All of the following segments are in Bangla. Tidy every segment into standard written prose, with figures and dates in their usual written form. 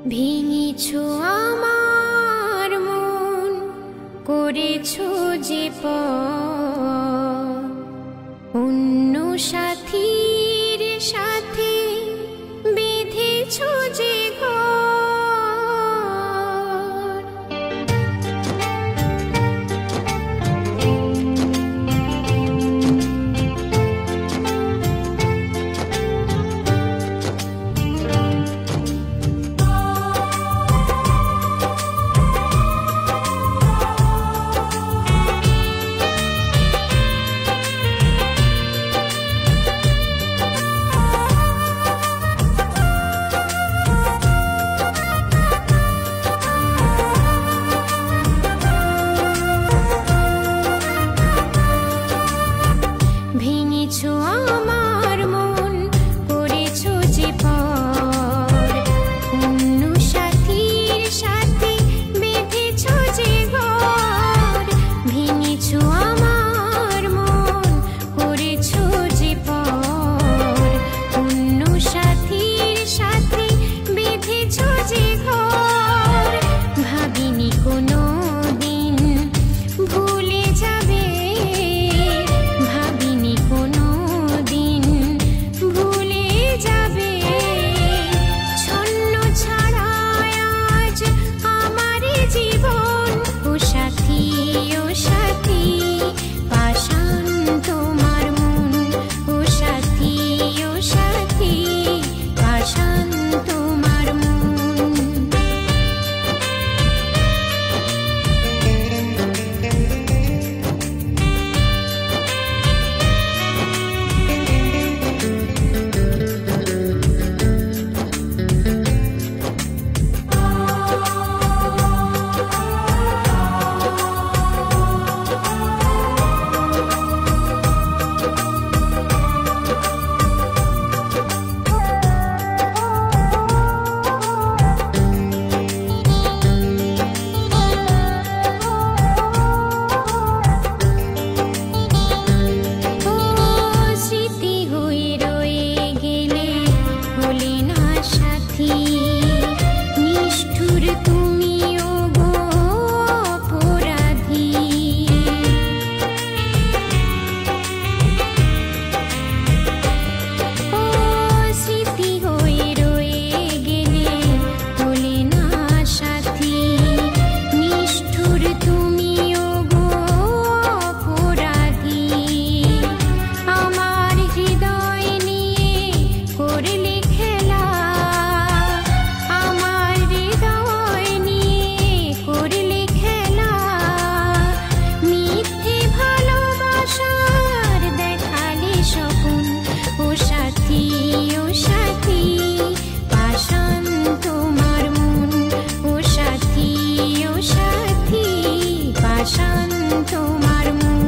ভেঙেছো আমার মন, করেছো যে অন্য সাথীর সাথে বেঁধেছো যে ভেঙেছো আমার মন, করেছো যে অন্য সাথীর সাথে বেঁধেছো যে ঘর। ভেঙেছো আমার মন, করেছো যে অন্য সাথীর সাথে বেঁধেছো যে ঘর। ভাবিনি কোনো দিন ভুলে যাবে, ভাবিনি কোনো দিন ভুলে যাবে। ছন্ন ছাড়ায় আজ আমার জীবন। ও সাথী, ও সাথী, পাষাণ তোমার মন। ও সাথী, ও সাথী, পাষাণ তোমার মন। নিষ্ঠুর তুমিও গো অপরাধী। ও স্মৃতি হয়ে রয়ে গেলে হলে না সাথী। নিষ্ঠুর তুমিও গো অপরাধী। আমার হৃদয় নিয়ে করলে খেলা, আমার হৃদয় নিয়ে করলে খেলা। মিথ্যে ভালোবাসার দেখালে স্বপ্ন। ও সাথী, ও সাথী, পাষাণ তোমার মন। ও সাথী, ও সাথী, পাষাণ তোমার মন।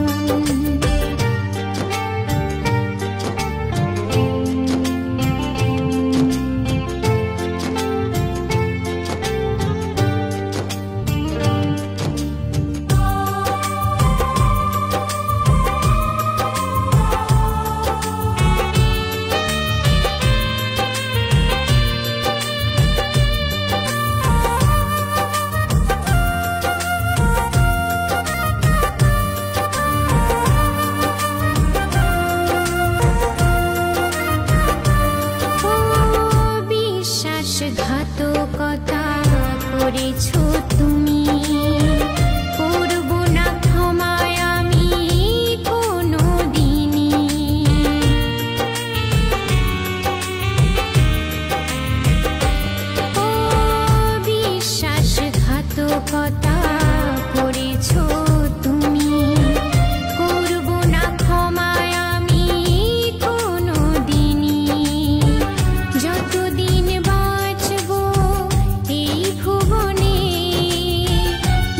বিশ্বাসঘাতকতা করেছো তুমি, করব না ক্ষমায় আমি কোনো দিনই। ও বিশ্বাসঘাতকতা করেছো তুমি, করব না ক্ষমায় আমি কোনো দিনই। যতদিন বাঁচবো এই ভুবনে,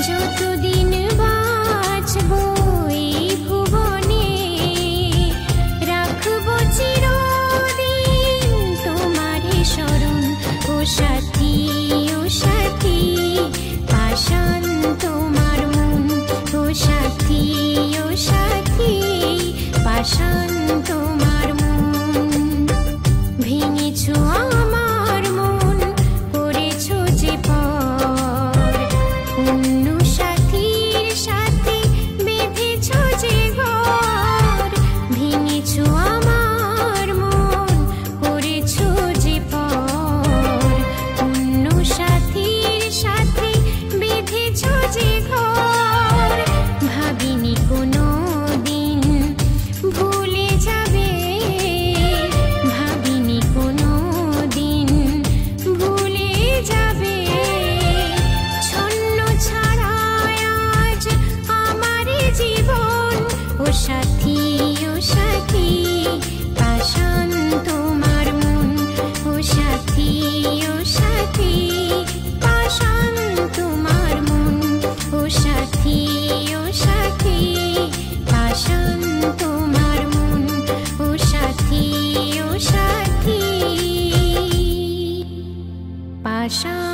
যতদিন বাঁচবো এই ভুবনে, রাখবো চিরদিন তোমারই স্মরণ। ও সাথী, ও সাথী, পাষাণ তোমার মন। ও সাথী, ও সাথী, পাষাণ তোমার মন। ভেঙেছো আমার মন, করেছো পাষাণ